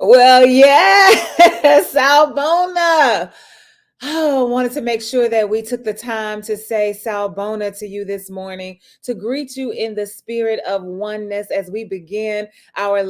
Well, yeah, Sawubona. Oh, wanted to make sure that we took the time to say Sawubona to you this morning, to greet you in the spirit of oneness as we begin our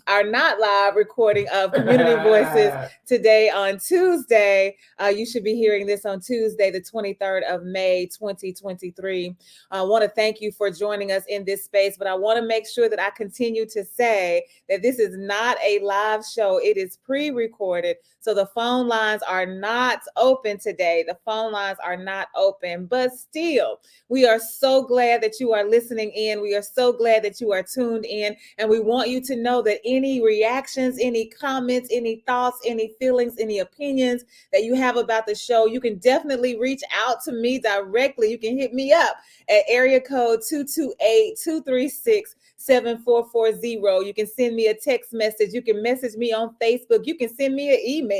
our not live recording of Community Voices today on Tuesday. You should be hearing this on Tuesday, the 23rd of May, 2023. I want to thank you for joining us in this space, but I want to make sure that I continue to say that this is not a live show. It is pre-recorded. So the phone lines are not open today. The phone lines are not open, but still, we are so glad that you are listening in. We are so glad that you are tuned in. And we want you to know that any reactions, any comments, any thoughts, any feelings, any opinions that you have about the show, you can definitely reach out to me directly. You can hit me up at area code 228-236-7440. You can send me a text message. You can message me on Facebook. You can send me an email.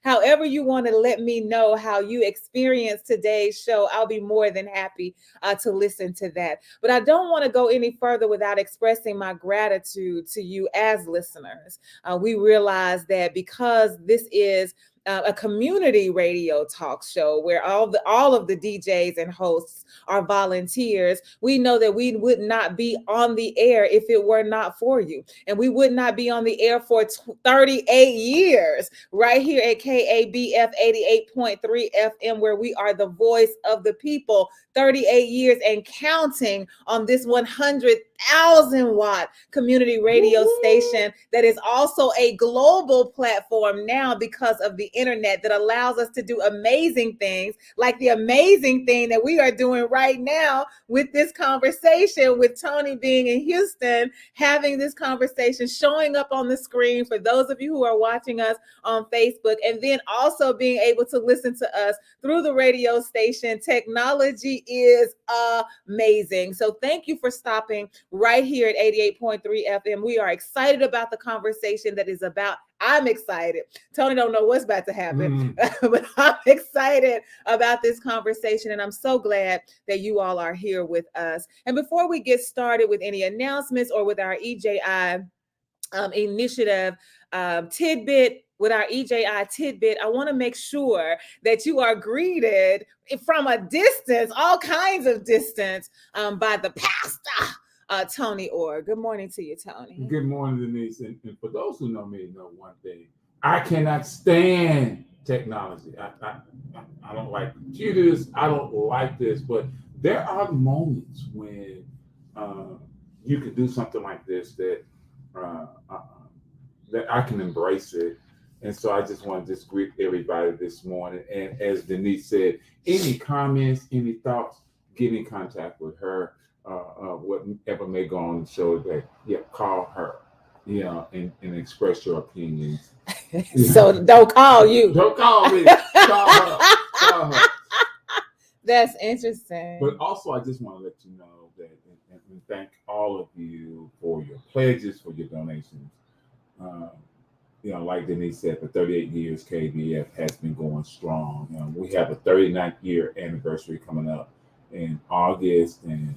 However you want to let me know how you experienced today's show, I'll be more than happy to listen to that. But I don't want to go any further without expressing my gratitude to you as listeners. We realize that because this is a community radio talk show where all of the DJs and hosts are volunteers, we know that we would not be on the air if it were not for you. And we would not be on the air for 38 years right here at KABF 88.3 FM, where we are the voice of the people. 38 years and counting on this 100,000 watt community radio station that is also a global platform now because of the internet that allows us to do amazing things, like the amazing thing that we are doing right now with this conversation, with Tony being in Houston, having this conversation, showing up on the screen for those of you who are watching us on Facebook, and then also being able to listen to us through the radio station. Technology is amazing. So thank you for stopping right here at 88.3 FM. We are excited about the conversation that is about. I'm excited. Tony don't know what's about to happen, but I'm excited about this conversation, and I'm so glad that you all are here with us. And before we get started with any announcements or with our EJI initiative tidbit, with our EJI tidbit, I want to make sure that you are greeted from a distance, all kinds of distance, by the pastor, Tony Orr. Good morning to you, Tony. Good morning, Denise. And for those who know me, know one thing: I cannot stand technology. I don't like computers. I don't like this. But there are moments when you can do something like this uh, uh, that I can embrace it. And so I just want to just greet everybody this morning. And as Denise said, any comments, any thoughts, get in contact with her. Whatever may go on the show, that call her, and express your opinions. So don't call you. Don't call me. Call her. Call her. That's interesting. But also, I just want to let you know that, and thank all of you for your pledges, for your donations. Like Denise said, for 38 years, KBF has been going strong. We have a 39th year anniversary coming up in August, and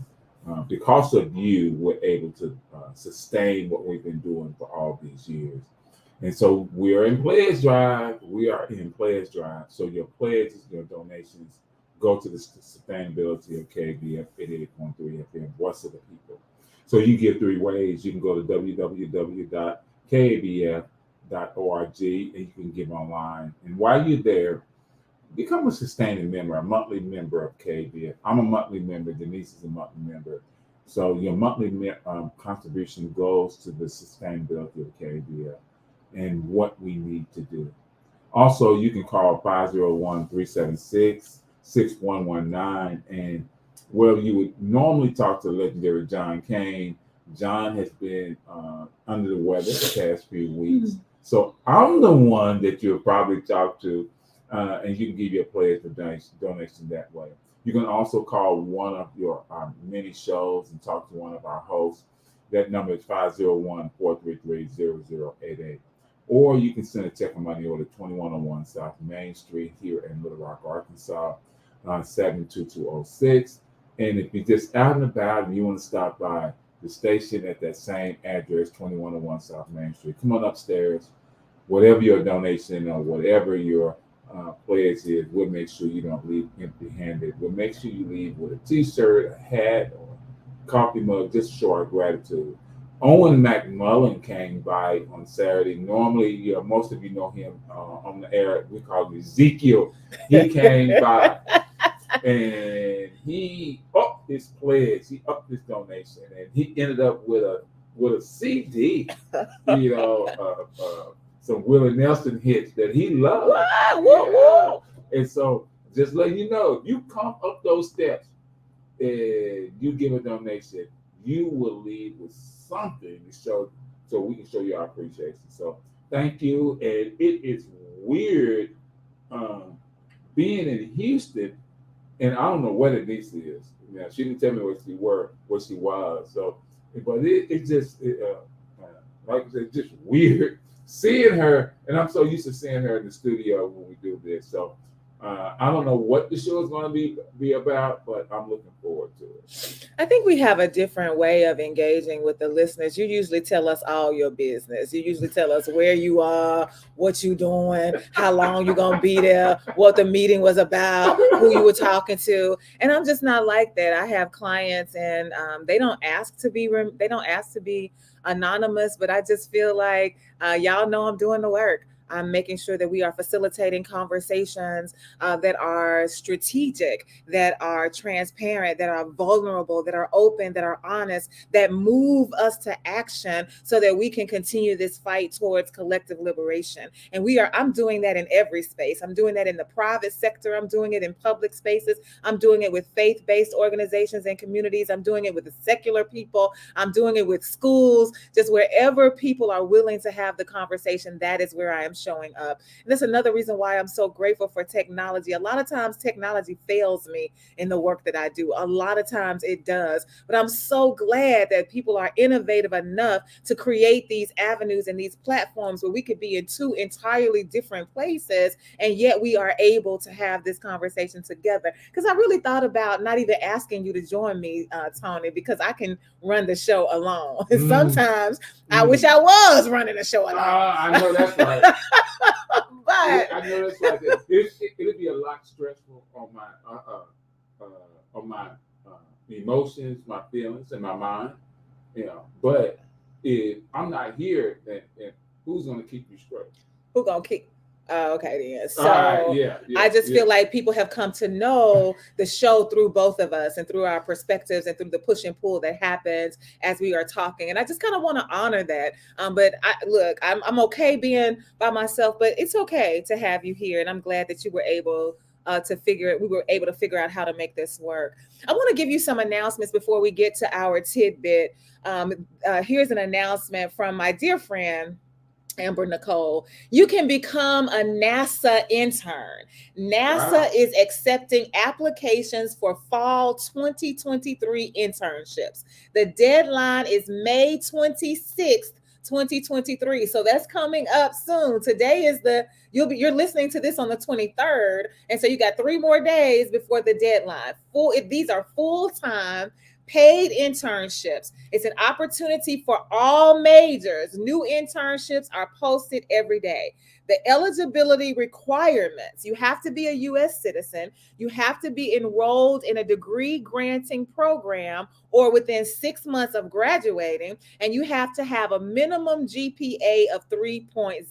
because of you, we're able to sustain what we've been doing for all these years. And so we are in pledge drive. We are in pledge drive. So your pledges, your donations, go to the sustainability of KBF 88.3 FM, Voice of the People. So you give three ways. You can go to www.kabf.org, and you can give online. And while you're there, become a sustaining member, a monthly member of KBF. I'm a monthly member. Denise is a monthly member. So your monthly contribution goes to the sustainability of KBF and what we need to do. Also, you can call 501-376-6119. And where you would normally talk to legendary John Kane, John has been under the weather the past few weeks. So I'm the one that you'll probably talk to, and you can give your pledge for donation that way. You can also call one of your many shows and talk to one of our hosts. That number is 501-433-0088. Or you can send a check of money over to 2101 South Main Street here in Little Rock, Arkansas, 72206. And if you're just out and about and you want to stop by, the station at that same address, 2101 South Main Street. Come on upstairs. Whatever your donation or whatever your pledge is, we'll make sure you don't leave empty-handed. We'll make sure you leave with a T-shirt, a hat, or a coffee mug, just to show our gratitude. Owen McMullen came by on Saturday. Normally, most of you know him on the air. We call him Ezekiel. He came by and he upped his pledge. He upped his donation, and he ended up with a CD. Some Willie Nelson hits that he loved. Wow. And so, just letting you know, if you come up those steps and you give a donation, you will leave with something to show, so we can show you our appreciation. So thank you. And it is weird being in Houston, and I don't know what Denise is. She didn't tell me what she was. So, but it just like I said, just weird seeing her, and I'm so used to seeing her in the studio when we do this. So I don't know what the show is going to be about, but I'm looking forward to it. I think we have a different way of engaging with the listeners. You usually tell us all your business. You usually tell us where you are, what you doing, how long you're going to be there, what the meeting was about, who you were talking to. And I'm just not like that. I have clients, and they don't ask to be anonymous, but I just feel like y'all know I'm doing the work. I'm making sure that we are facilitating conversations that are strategic, that are transparent, that are vulnerable, that are open, that are honest, that move us to action so that we can continue this fight towards collective liberation. And I'm doing that in every space. I'm doing that in the private sector. I'm doing it in public spaces. I'm doing it with faith-based organizations and communities. I'm doing it with the secular people. I'm doing it with schools. Just wherever people are willing to have the conversation, that is where I am showing up. And that's another reason why I'm so grateful for technology. A lot of times technology fails me in the work that I do. A lot of times it does. But I'm so glad that people are innovative enough to create these avenues and these platforms where we could be in two entirely different places, and yet we are able to have this conversation together. Because I really thought about not even asking you to join me, Tony, because I can run the show alone. Sometimes I wish I was running the show alone. I know that's right. But I know that's right. It'll be a lot stressful on my emotions, my feelings, and my mind. But if I'm not here, then who's going to keep you straight? Who's going to keep? Okay, then. So I just feel like people have come to know the show through both of us and through our perspectives and through the push and pull that happens as we are talking. And I just kind of want to honor that. But I'm okay being by myself, but it's okay to have you here. And I'm glad that you were able we were able to figure out how to make this work. I want to give you some announcements before we get to our tidbit. Here's an announcement from my dear friend, Amber Nicole. You can become a NASA intern. NASA is accepting applications for fall 2023 internships. The deadline is May 26th, 2023. So that's coming up soon. Today is you're listening to this on the 23rd. And so you got 3 more days before the deadline. These are full-time paid internships. It's an opportunity for all majors. New internships are posted every day. The eligibility requirements: you have to be a U.S. citizen, you have to be enrolled in a degree granting program or within 6 months of graduating, and you have to have a minimum GPA of 3.0.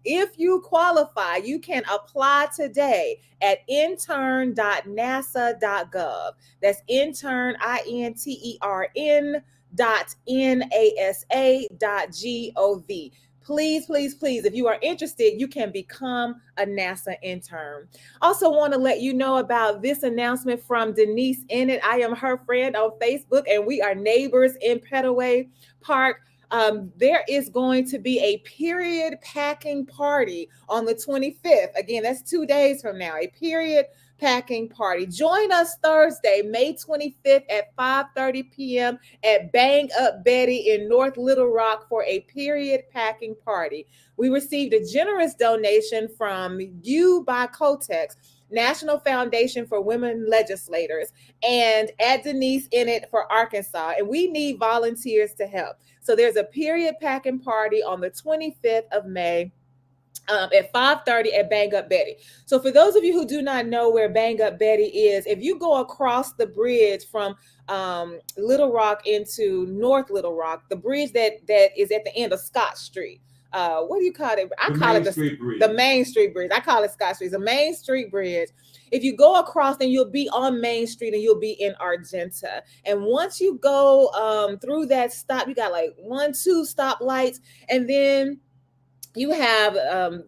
If you qualify, you can apply today at intern.nasa.gov. That's intern, intern.nasa.gov. Please, please, please, if you are interested, you can become a NASA intern. Also want to let you know about this announcement from Denise Ennett. I am her friend on Facebook, and we are neighbors in Petaway Park. There is going to be a period packing party on the 25th. Again, that's 2 days from now, a period packing party. Join us Thursday, May 25th at 5:30 p.m. at Bang Up Betty in North Little Rock for a period packing party. We received a generous donation from You by Kotex. National Foundation for Women Legislators, and add Denise in it for Arkansas. And we need volunteers to help. So there's a period packing party on the 25th of May at 5:30 at Bang Up Betty. So for those of you who do not know where Bang Up Betty is, if you go across the bridge from Little Rock into North Little Rock, the bridge that is at the end of Scott Street. What do you call it? I call it the Main Street Bridge. I call it Scott Street. It's a Main Street Bridge. If you go across, then you'll be on Main Street and you'll be in Argenta. And once you go through that stop, you got like 1-2 stoplights, and then you have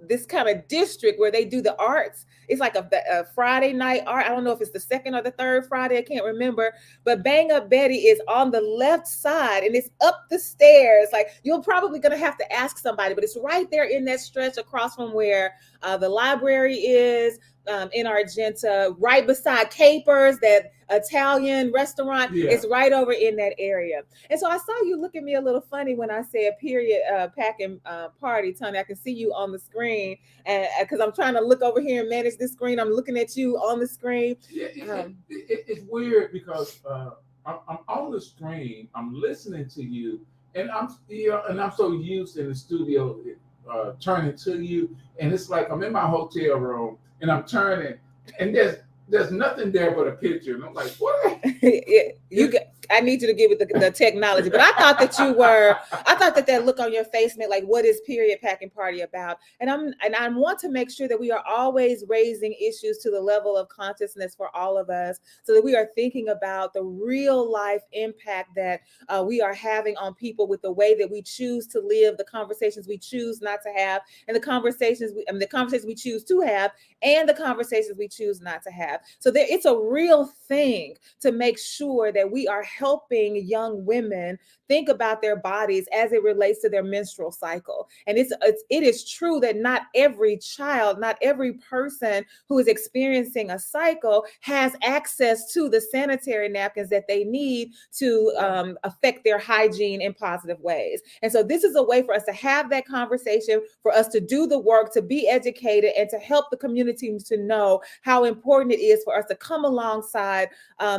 this kind of district where they do the arts. It's like a Friday night art. I don't know if it's the second or the third Friday. I can't remember. But Bang Up Betty is on the left side, and it's up the stairs. Like, you're probably going to have to ask somebody, but it's right there in that stretch across from where the library is, in Argenta, right beside Capers, that Italian restaurant. Yeah. It's right over in that area. And so I saw you look at me a little funny when I said period packing party, Tony. I can see you on the screen, and because I'm trying to look over here and manage this screen, I'm looking at you on the screen. Yeah, it's weird because I'm on the screen, I'm listening to you, and I'm so used in the studio turning to you, and it's like I'm in my hotel room and I'm turning, and there's nothing there but a picture, and I'm like, what? I need you to give it the technology, but I thought that look on your face meant like, what is period packing party about? And I want to make sure that we are always raising issues to the level of consciousness for all of us, so that we are thinking about the real life impact that we are having on people with the way that we choose to live, the conversations we choose not to have, and the conversations we choose to have, and the conversations we choose not to have. So it's a real thing to make sure that we are helping young women think about their bodies as it relates to their menstrual cycle. And it is true that not every child, not every person who is experiencing a cycle has access to the sanitary napkins that they need to affect their hygiene in positive ways. And so this is a way for us to have that conversation, for us to do the work, to be educated, and to help the community to know how important it is for us to come alongside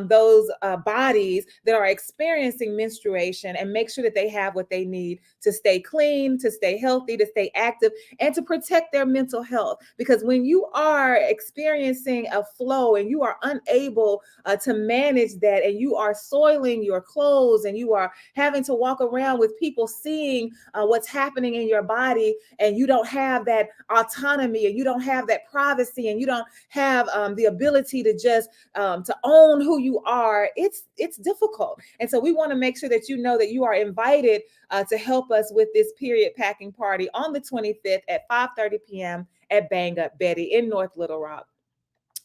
those bodies that are experiencing menstruation, and make sure that they have what they need to stay clean, to stay healthy, to stay active, and to protect their mental health. Because when you are experiencing a flow and you are unable to manage that, and you are soiling your clothes, and you are having to walk around with people seeing what's happening in your body, and you don't have that autonomy, and you don't have that privacy, and you don't have the ability to just to own who you are, it's difficult. And so we want to make sure that you know that you are invited to help us with this period packing party on the 25th at 5:30 p.m. at Bang Up Betty in North Little Rock.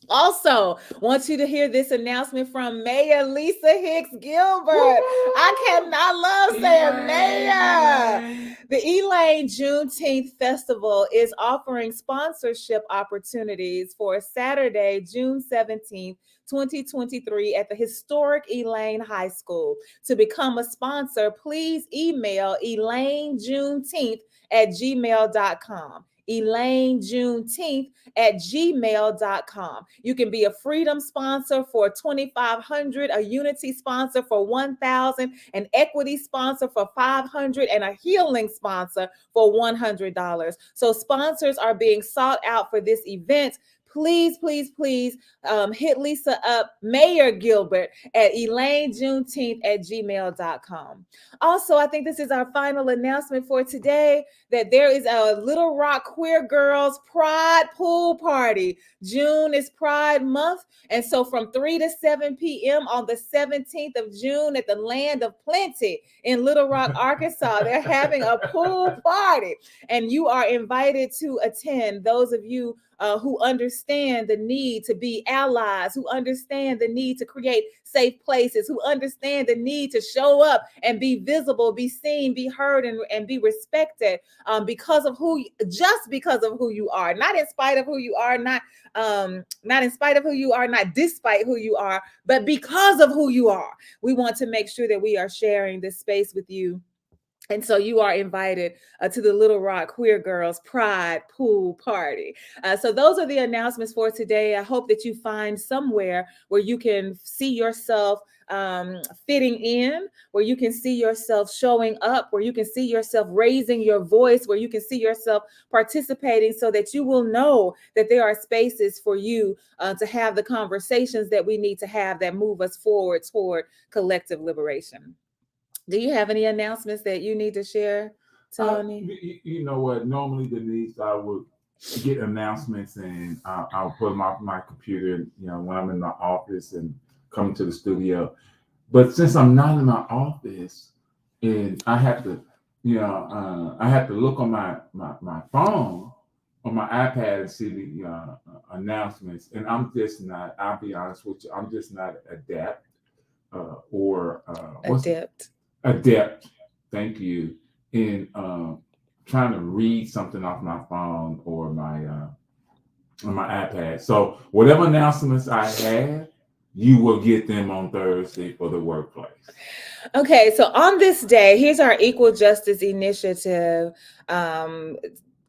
Also, want you to hear this announcement from Mayor Lisa Hicks Gilbert. Woo! I cannot love saying Mayor. The Elaine Juneteenth Festival is offering sponsorship opportunities for Saturday, June 17th, 2023 at the historic Elaine High School. To become a sponsor, please email ElaineJuneteenth@gmail.com. ElaineJuneteenth@gmail.com. You can be a freedom sponsor for $2,500, a unity sponsor for $1,000, an equity sponsor for $500, and a healing sponsor for $100. So sponsors are being sought out for this event. Please, please, please hit Lisa up, Mayor Gilbert, at ElaineJuneteenth@gmail.com. Also, I think this is our final announcement for today, that there is a Little Rock Queer Girls Pride Pool Party. June is Pride Month. And so from 3 to 7 p.m. on the 17th of June at the Land of Plenty in Little Rock, Arkansas, they're having a pool party. And you are invited to attend. Those of you who understand the need to be allies, who understand the need to create safe places, who understand the need to show up and be visible, be seen, be heard, and be respected because of who you are, not in spite of who you are, not in spite of who you are, not despite who you are, but because of who you are. We want to make sure that we are sharing this space with you. And so you are invited to the Little Rock Queer Girls Pride Pool Party. So those are the announcements for today. I hope that you find somewhere where you can see yourself fitting in, where you can see yourself showing up, where you can see yourself raising your voice, where you can see yourself participating, so that you will know that there are spaces for you to have the conversations that we need to have that move us forward toward collective liberation. Do you have any announcements that you need to share, Tony? You know what? Normally, Denise, I would get announcements and I'll put them off my computer, when I'm in my office and come to the studio. But since I'm not in my office and I have to, I have to look on my phone, on my iPad and see the announcements. And I'm just not, I'll be honest with you, I'm just not adept or adept, thank you, in trying to read something off my phone or my on my iPad. So whatever announcements I have, you will get them on Thursday for the workplace. Okay, so on this day, here's our Equal Justice Initiative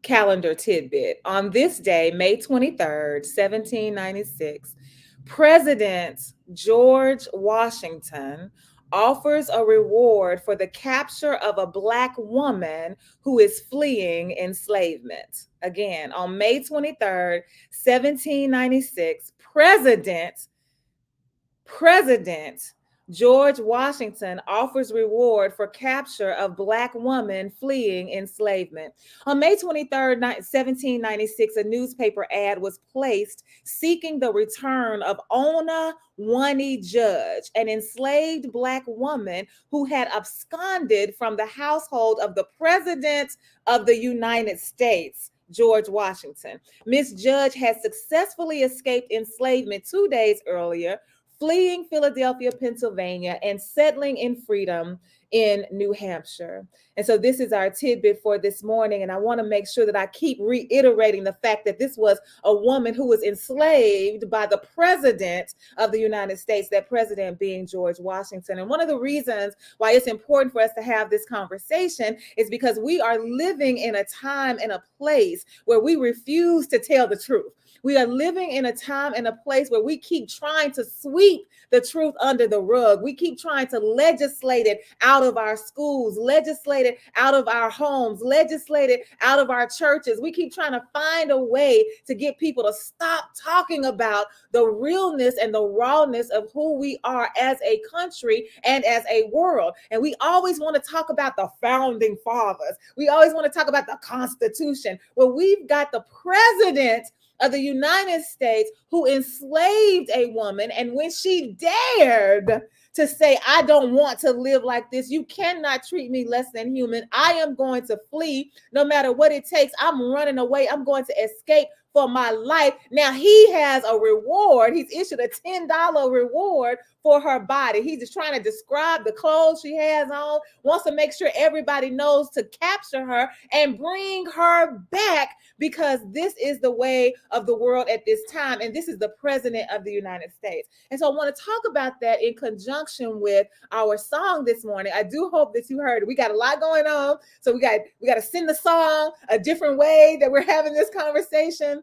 calendar tidbit. On this day, May 23rd, 1796, President George Washington offers a reward for the capture of a Black woman who is fleeing enslavement. Again, on May 23rd, 1796, President George Washington offers reward for capture of Black woman fleeing enslavement. On May 23rd, 1796, a newspaper ad was placed seeking the return of Ona Wani Judge, an enslaved Black woman who had absconded from the household of the President of the United States, George Washington. Miss Judge had successfully escaped enslavement 2 days earlier, fleeing Philadelphia, Pennsylvania, and settling in freedom in New Hampshire. And so this is our tidbit for this morning. And I want to make sure that I keep reiterating the fact that this was a woman who was enslaved by the President of the United States, that president being George Washington. And one of the reasons why it's important for us to have this conversation is because we are living in a time and a place where we refuse to tell the truth. We are living in a time and a place where we keep trying to sweep the truth under the rug. We keep trying to legislate it out of our schools, legislate it out of our homes, legislate it out of our churches. We keep trying to find a way to get people to stop talking about the realness and the rawness of who we are as a country and as a world. And we always want to talk about the founding fathers. We always want to talk about the Constitution. Well, we've got the president of the United States who enslaved a woman, and when she dared to say, I don't want to live like this, you cannot treat me less than human, I am going to flee no matter what it takes, I'm running away, I'm going to escape for my life. Now he has a reward. He's issued a $10 reward for her body. He's just trying to describe the clothes she has on, wants to make sure everybody knows to capture her and bring her back, because this is the way of the world at this time. And this is the president of the United States. And so I want to talk about that in conjunction with our song this morning. I do hope that you heard it. We got a lot going on. So we got to send the song a different way that we're having this conversation.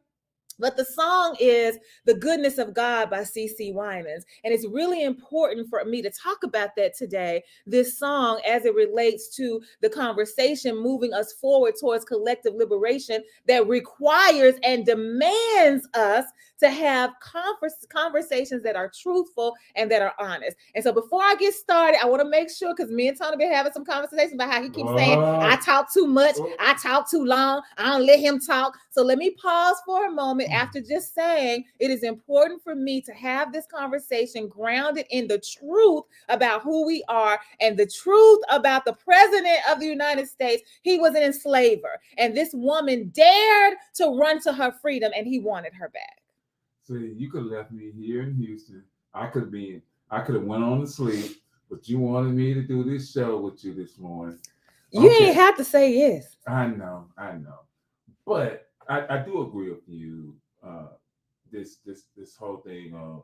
But the song is The Goodness of God by C.C. Winans. And it's really important for me to talk about that today, this song, as it relates to the conversation moving us forward towards collective liberation that requires and demands us to have conversations that are truthful and that are honest. And so before I get started, I want to make sure, because me and Tony been having some conversations about how he keeps saying, I talk too much, I talk too long, I don't let him talk. So let me pause for a moment after just saying it is important for me to have this conversation grounded in the truth about who we are and the truth about the president of the United States. He was an enslaver, and this woman dared to run to her freedom, and he wanted her back. See, you could have left me here in Houston. I could have went on to sleep, but you wanted me to do this show with you this morning. You ain't have to say yes. I know. But I do agree with you. This whole thing of,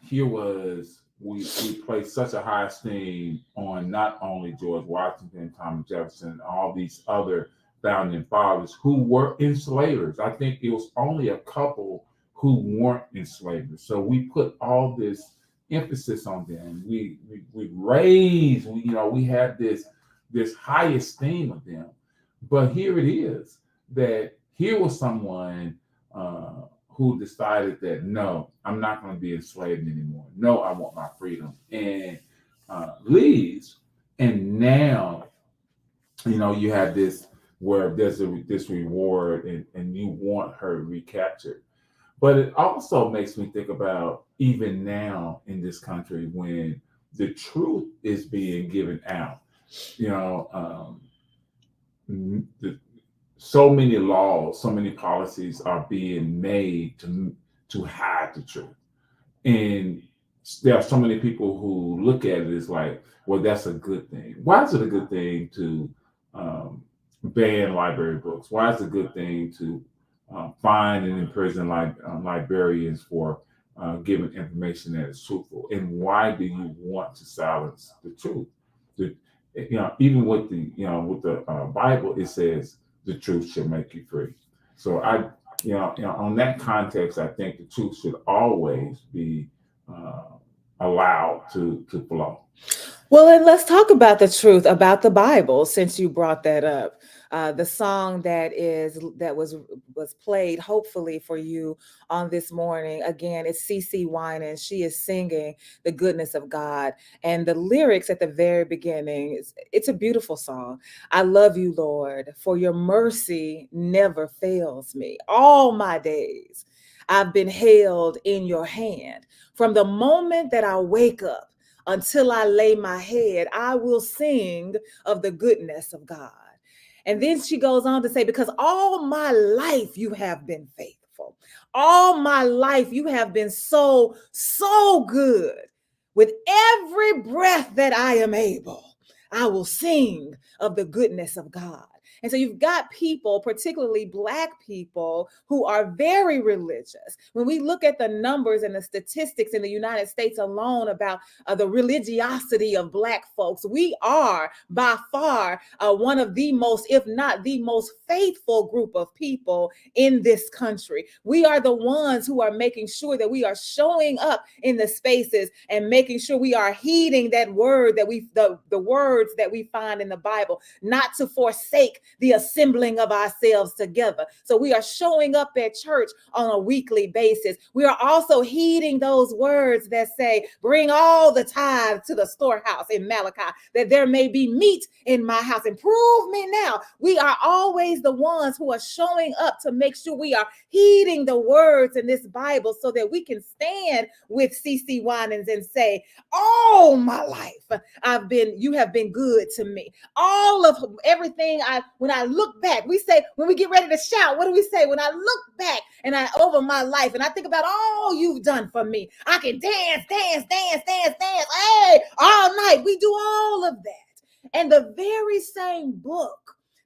here was we placed such a high esteem on not only George Washington, Thomas Jefferson, all these other founding fathers who were enslavers. I think it was only a couple who weren't enslavers. So we put all this emphasis on them. We raised, we had this high esteem of them. But here it is that here was someone who decided that no, I'm not going to be enslaved anymore. No, I want my freedom, and leaves. And now, you have this where there's this reward, and you want her recaptured. But it also makes me think about even now in this country when the truth is being given out. You know, the, so many laws, so many policies are being made to hide the truth, and there are so many people who look at it as like, well, that's a good thing. Why is it a good thing to ban library books? Why is it a good thing to fine and imprison librarians for giving information that is truthful? And why do you want to silence the truth? The, even with the Bible, it says the truth shall make you free. So on that context, I think the truth should always be allowed to flow. Well, and let's talk about the truth about the Bible, since you brought that up. The song that was played, hopefully for you on this morning. Again, it's CC Winans. She is singing the goodness of God, and the lyrics at the very beginning. It's a beautiful song. I love you, Lord, for your mercy never fails me. All my days, I've been held in your hand. From the moment that I wake up until I lay my head, I will sing of the goodness of God. And then she goes on to say, because all my life you have been faithful. All my life you have been so, so good. With every breath that I am able, I will sing of the goodness of God. And so you've got people, particularly Black people, who are very religious. When we look at the numbers and the statistics in the United States alone about the religiosity of Black folks, we are by far one of the most, if not the most faithful group of people in this country. We are the ones who are making sure that we are showing up in the spaces and making sure we are heeding that word that the words that we find in the Bible, not to forsake the assembling of ourselves together. So we are showing up at church on a weekly basis. We are also heeding those words that say, bring all the tithes to the storehouse in Malachi, that there may be meat in my house. And prove me now. We are always the ones who are showing up to make sure we are heeding the words in this Bible so that we can stand with CC Winans and say, all my life, you have been good to me. All of everything when I look back, we say, when we get ready to shout, what do we say? When I look back and over my life and I think about all you've done for me, I can dance. Hey, all night. We do all of that. And the very same book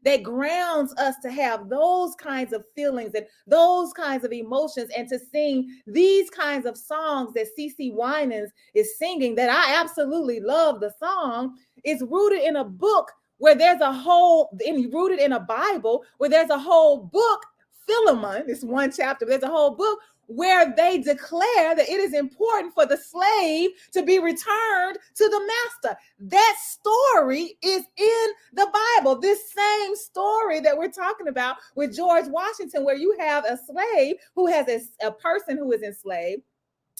that grounds us to have those kinds of feelings and those kinds of emotions and to sing these kinds of songs that CC Winans is singing, that I absolutely love the song, is rooted in a book where there's rooted in a Bible where there's a whole book, Philemon, it's one chapter, there's a whole book where they declare that it is important for the slave to be returned to the master. That story is in the Bible. This same story that we're talking about with George Washington, where you have a slave who has a person who is enslaved.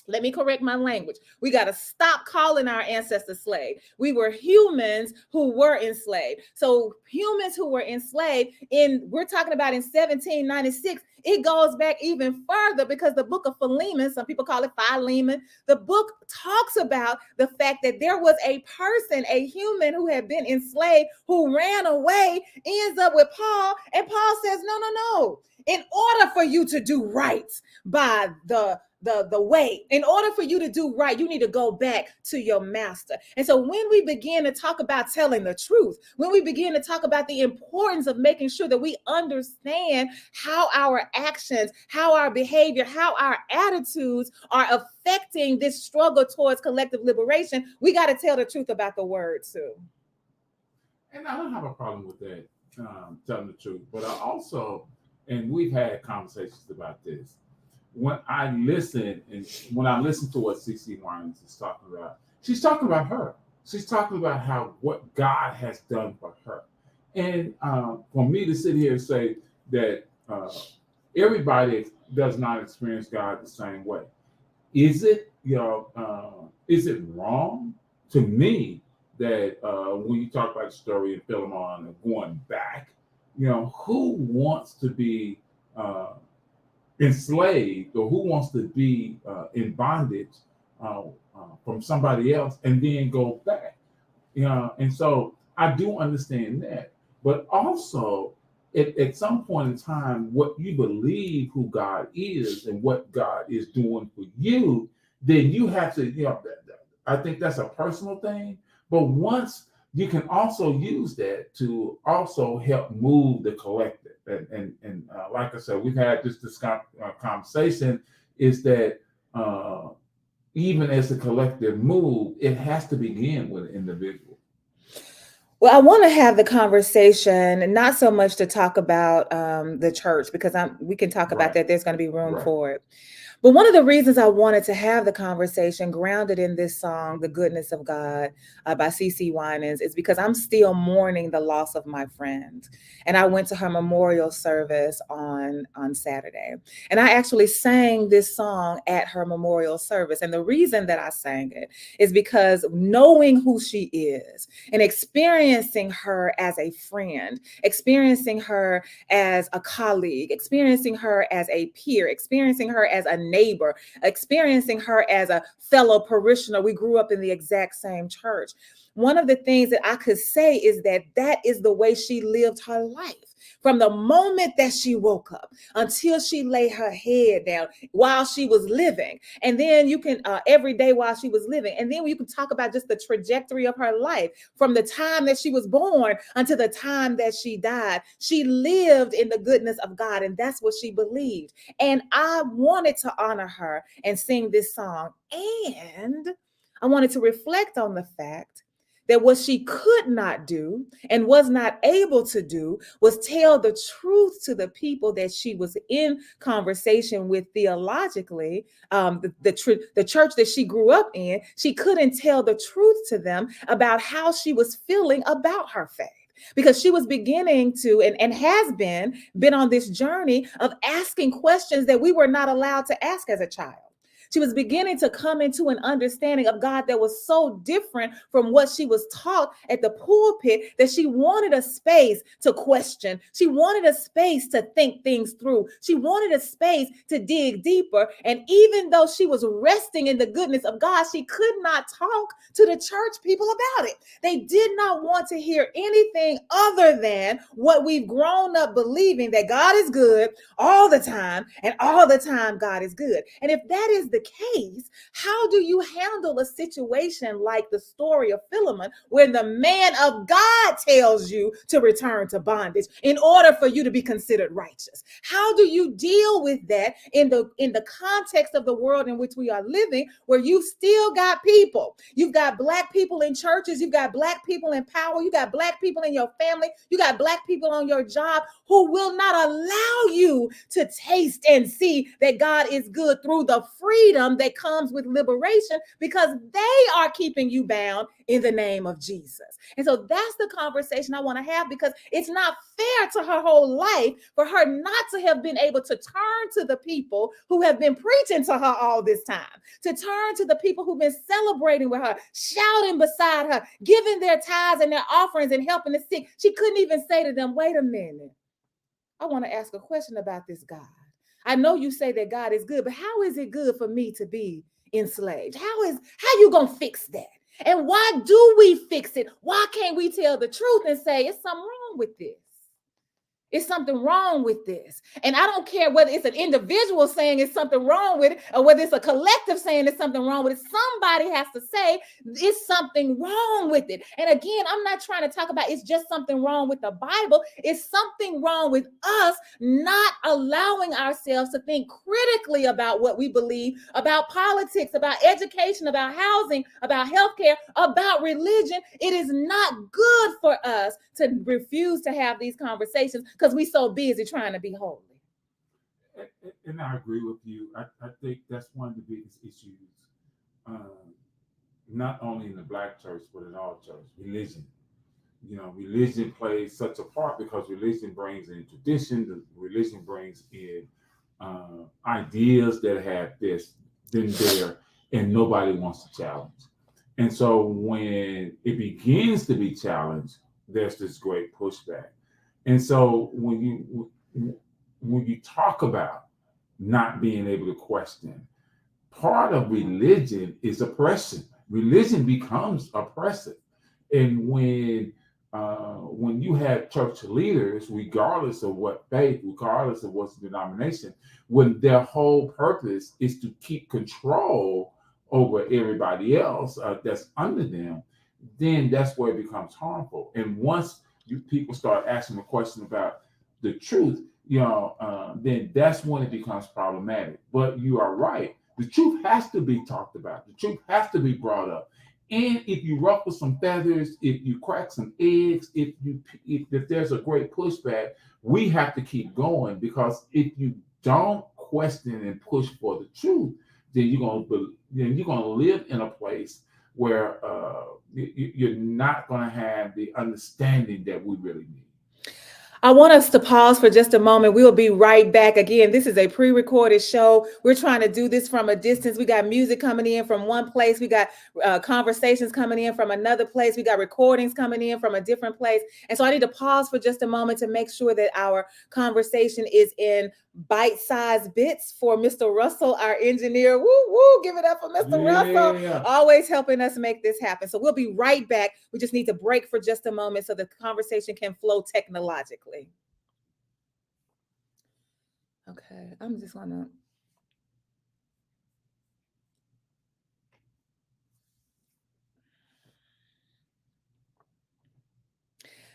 Let me correct my language. We got to stop calling our ancestors slave. We were humans who were enslaved. So humans who were enslaved, we're talking about in 1796, it goes back even further because the book of Philemon, some people call it Philemon, the book talks about the fact that there was a person, a human who had been enslaved, who ran away, ends up with Paul, and Paul says, no. In order for you to do right by the the way. In order for you to do right, you need to go back to your master. And so when we begin to talk about telling the truth, when we begin to talk about the importance of making sure that we understand how our actions, how our behavior, how our attitudes are affecting this struggle towards collective liberation, we got to tell the truth about the word too. And I don't have a problem with that, telling the truth. But I also, and we've had conversations about this. When I listen to what CC Winans is talking about, she's talking about her. She's talking about how what God has done for her. And for me to sit here and say that everybody does not experience God the same way, is it is it wrong to me that when you talk about the story of Philemon and going back, who wants to be enslaved, or who wants to be in bondage from somebody else and then go back? And so I do understand that, but also at some point in time, what you believe who God is and what God is doing for you, then you have to, I think that's a personal thing. But once you can also use that to also help move the collective. And like I said, we've had this conversation, is that even as the collective move, it has to begin with an individual. Well, I want to have the conversation, and not so much to talk about the church, because we can talk about that. There's going to be room for it. But one of the reasons I wanted to have the conversation grounded in this song, The Goodness of God by CC Winans, is because I'm still mourning the loss of my friend. And I went to her memorial service on Saturday. And I actually sang this song at her memorial service. And the reason that I sang it is because knowing who she is and experiencing her as a friend, experiencing her as a colleague, experiencing her as a peer, experiencing her as a neighbor, experiencing her as a fellow parishioner. We grew up in the exact same church. One of the things that I could say is that is the way she lived her life. From the moment that she woke up until she lay her head down while she was living. And then you can, every day while she was living. And then you can talk about just the trajectory of her life from the time that she was born until the time that she died. She lived in the goodness of God, and that's what she believed. And I wanted to honor her and sing this song. And I wanted to reflect on the fact that what she could not do and was not able to do was tell the truth to the people that she was in conversation with theologically. The church that she grew up in, she couldn't tell the truth to them about how she was feeling about her faith, because she was beginning to and has been on this journey of asking questions that we were not allowed to ask as a child. She was beginning to come into an understanding of God that was so different from what she was taught at the pulpit that she wanted a space to question. She wanted a space to think things through. She wanted a space to dig deeper. And even though she was resting in the goodness of God, she could not talk to the church people about it. They did not want to hear anything other than what we've grown up believing, that God is good all the time, and all the time God is good. And if that is the case, how do you handle a situation like the story of Philemon, where the man of God tells you to return to bondage in order for you to be considered righteous? How do you deal with that in the context of the world in which we are living, where you've still got people? You've got Black people in churches, you've got Black people in power, you got Black people in your family, you got Black people on your job who will not allow you to taste and see that God is good through the freedom that comes with liberation, because they are keeping you bound in the name of Jesus. And so that's the conversation I want to have, because it's not fair to her whole life for her not to have been able to turn to the people who have been preaching to her all this time, to turn to the people who've been celebrating with her, shouting beside her, giving their tithes and their offerings and helping the sick. She couldn't even say to them, wait a minute, I want to ask a question about this God. I know you say that God is good, but how is it good for me to be enslaved? How you gonna fix that? And why do we fix it? Why can't we tell the truth and say it's something wrong with this? It's something wrong with this. And I don't care whether it's an individual saying it's something wrong with it or whether it's a collective saying it's something wrong with it. Somebody has to say it's something wrong with it. And again, I'm not trying to talk about it's just something wrong with the Bible. It's something wrong with us not allowing ourselves to think critically about what we believe, about politics, about education, about housing, about healthcare, about religion. It is not good for us to refuse to have these conversations because we're so busy trying to be holy. And I agree with you. I think that's one of the biggest issues, um, not only in the Black church, but in all church, religion. Religion plays such a part because religion brings in tradition, religion brings in ideas that have been there, and nobody wants to challenge. And so when it begins to be challenged, there's this great pushback. And so when you talk about not being able to question, part of religion is oppression. Religion becomes oppressive, and when you have church leaders, regardless of what faith, regardless of what's denomination, when their whole purpose is to keep control over everybody else that's under them, then that's where it becomes harmful. And once people start asking the question about the truth, then that's when it becomes problematic. But you are right. The truth has to be talked about. The truth has to be brought up. And if you ruffle some feathers, if you crack some eggs, if there's a great pushback, we have to keep going, because if you don't question and push for the truth, then you're gonna live in a place where you're not gonna have the understanding that we really need. I want us to pause for just a moment. We will be right back. Again, this is a pre-recorded show. We're trying to do this from a distance. We got music coming in from one place. We got conversations coming in from another place. We got recordings coming in from a different place. And so I need to pause for just a moment to make sure that our conversation is in bite-sized bits for Mr. Russell, our engineer. Woo, woo, give it up for Mr. Russell, always helping us make this happen. So we'll be right back. We just need to break for just a moment so the conversation can flow technologically. Okay, I'm just gonna.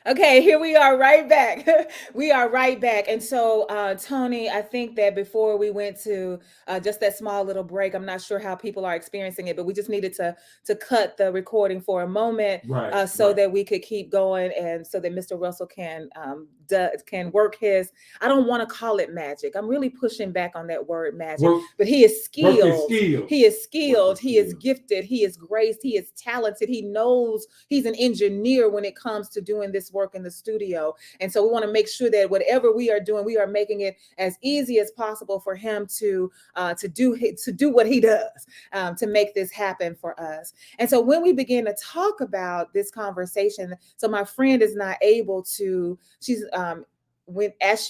Okay, here we are right back. We are right back. And so, Tony, I think that before we went to just that small little break, I'm not sure how people are experiencing it, but we just needed to cut the recording for a moment, so that we could keep going, and so that Mr. Russell can work his. I don't want to call it magic. I'm really pushing back on that word magic, but he is skilled. He is skilled. He is gifted. He is graced. He is talented. He knows. He's an engineer when it comes to doing this work in the studio. And so we want to make sure that whatever we are doing, we are making it as easy as possible for him to do what he does, to make this happen for us. And so when we begin to talk about this conversation, so my friend is not able to, as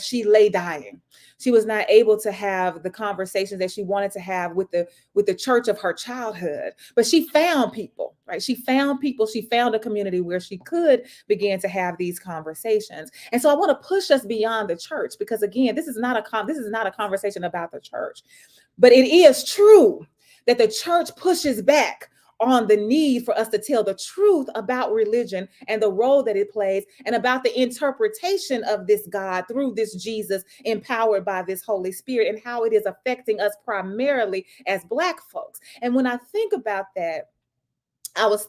she lay dying, she was not able to have the conversations that she wanted to have with the church of her childhood. But she found people, right? She found people. She found a community where she could begin to have these conversations. And so I want to push us beyond the church, because again, this is not a conversation about the church, but it is true that the church pushes back on the need for us to tell the truth about religion and the role that it plays, and about the interpretation of this God through this Jesus empowered by this Holy Spirit, and how it is affecting us primarily as Black folks. And when I think about that, I was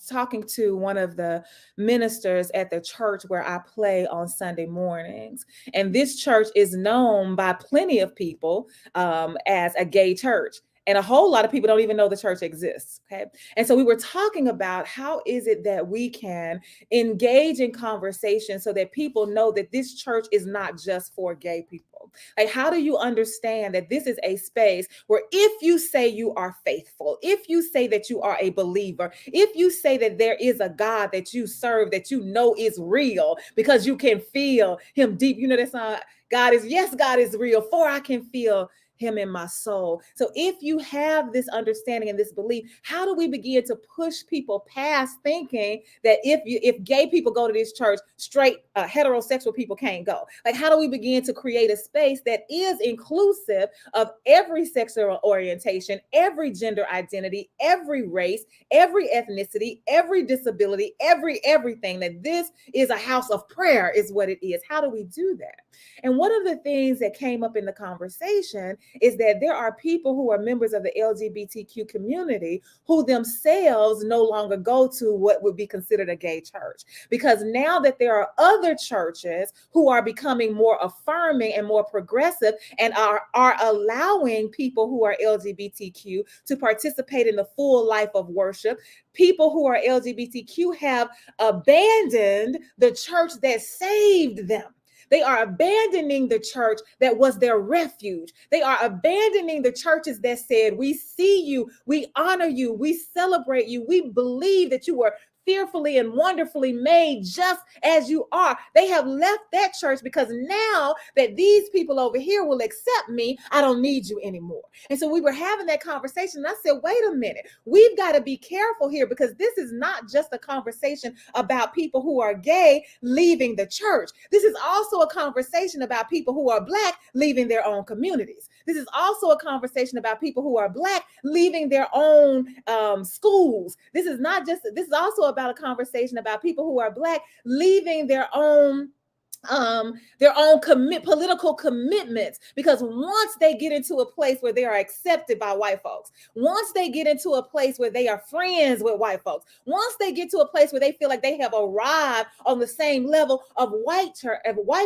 talking to one of the ministers at the church where I play on Sunday mornings, and this church is known by plenty of people as a gay church. And a whole lot of people don't even know the church exists. Okay. And so we were talking about how is it that we can engage in conversation so that people know that this church is not just for gay people. Like, how do you understand that this is a space where if you say you are faithful, if you say that you are a believer, if you say that there is a God that you serve, that you know is real because you can feel him deep. You know that song, God is real, for I can feel him in my soul. So if you have this understanding and this belief, how do we begin to push people past thinking that if gay people go to this church, straight heterosexual people can't go? Like, how do we begin to create a space that is inclusive of every sexual orientation, every gender identity, every race, every ethnicity, every disability, everything, that this is a house of prayer is what it is? How do we do that? And one of the things that came up in the conversation is that there are people who are members of the LGBTQ community who themselves no longer go to what would be considered a gay church, because now that there are other churches who are becoming more affirming and more progressive and are allowing people who are LGBTQ to participate in the full life of worship. People who are LGBTQ have abandoned the church that saved them. They are abandoning the church that was their refuge. They are abandoning the churches that said, we see you, we honor you, we celebrate you, we believe that you were fearfully and wonderfully made just as you are. They have left that church because now that these people over here will accept me, I don't need you anymore. And so we were having that conversation, and I said, wait a minute, we've got to be careful here, because this is not just a conversation about people who are gay leaving the church. This is also a conversation about people who are Black leaving their own communities. This is also a conversation about people who are Black leaving their own schools. This is also about a conversation about people who are Black leaving their own political commitments, because once they get into a place where they are accepted by white folks, once they get into a place where they are friends with white folks, once they get to a place where they feel like they have arrived on the same level of white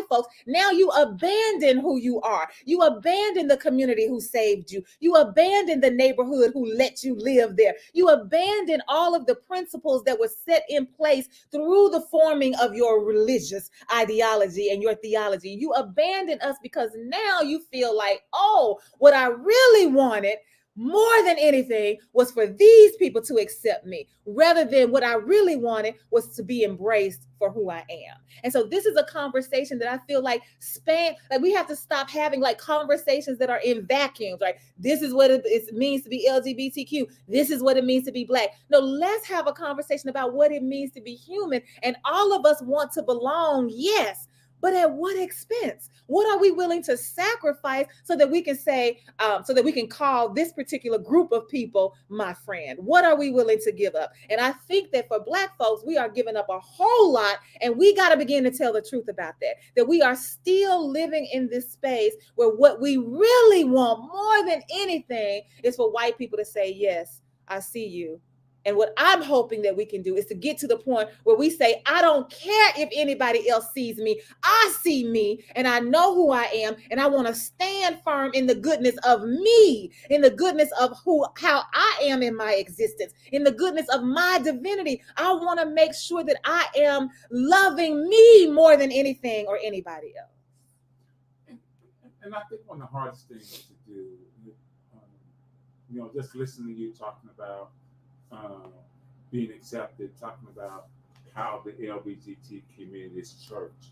folks, now you abandon who you are. You abandon the community who saved you. You abandon the neighborhood who let you live there. You abandon all of the principles that were set in place through the forming of your religious ideology and your theology. You abandon us because now you feel like, oh, what I really wanted more than anything was for these people to accept me, rather than what I really wanted was to be embraced for who I am. And so this is a conversation that I feel like we have to stop having like conversations that are in vacuums, right? This is what it means to be LGBTQ. This is what it means to be Black. No, let's have a conversation about what it means to be human. And all of us want to belong, yes, but at what expense? What are we willing to sacrifice so that we can say, so that we can call this particular group of people my friend? What are we willing to give up? And I think that for Black folks, we are giving up a whole lot, and we got to begin to tell the truth about that we are still living in this space where what we really want more than anything is for white people to say, yes, I see you. And what I'm hoping that we can do is to get to the point where we say, I don't care if anybody else sees me. I see me and I know who I am. And I want to stand firm in the goodness of me, in the goodness of how I am in my existence, in the goodness of my divinity. I want to make sure that I am loving me more than anything or anybody else. And I think one of the hardest things to do, just listening to you talking about being accepted, talking about how the LGBT community is church.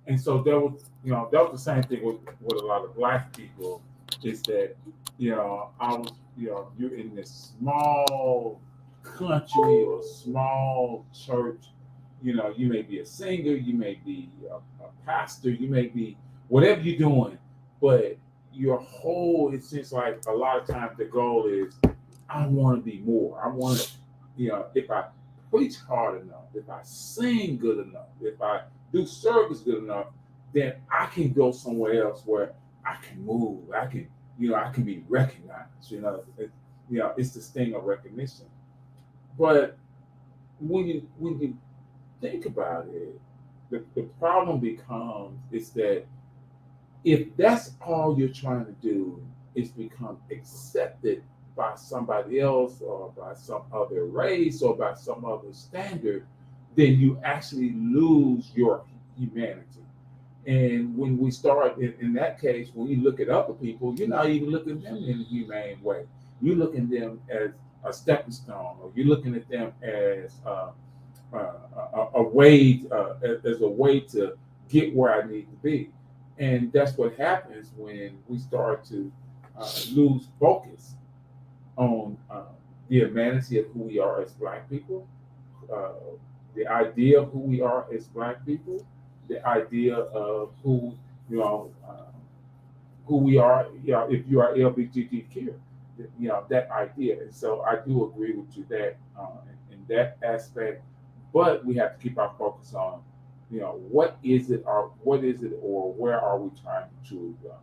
And so that was the same thing with a lot of Black people, is that, I was, you're in this small country or small church, you may be a singer, you may be a pastor, you may be whatever you're doing, but it seems like a lot of times the goal is, I want to be more. I want to, if I preach hard enough, if I sing good enough, if I do service good enough, then I can go somewhere else where I can move. I can be recognized. It's this thing of recognition. But when you think about it, the problem becomes is that if that's all you're trying to do is become accepted by somebody else or by some other race or by some other standard, then you actually lose your humanity. And when we start in that case, when you look at other people, you're not even looking at them in a humane way. You're looking at them as a stepping stone, or you're looking at them as a way to get where I need to be. And that's what happens when we start to lose focus on the humanity of who we are as Black people, uh, the idea of who we are as Black people, the idea of who you know who we are. You know, if you are LGBTQ, that idea. And so I do agree with you that in that aspect, but we have to keep our focus on what is it or where are we trying to truly go.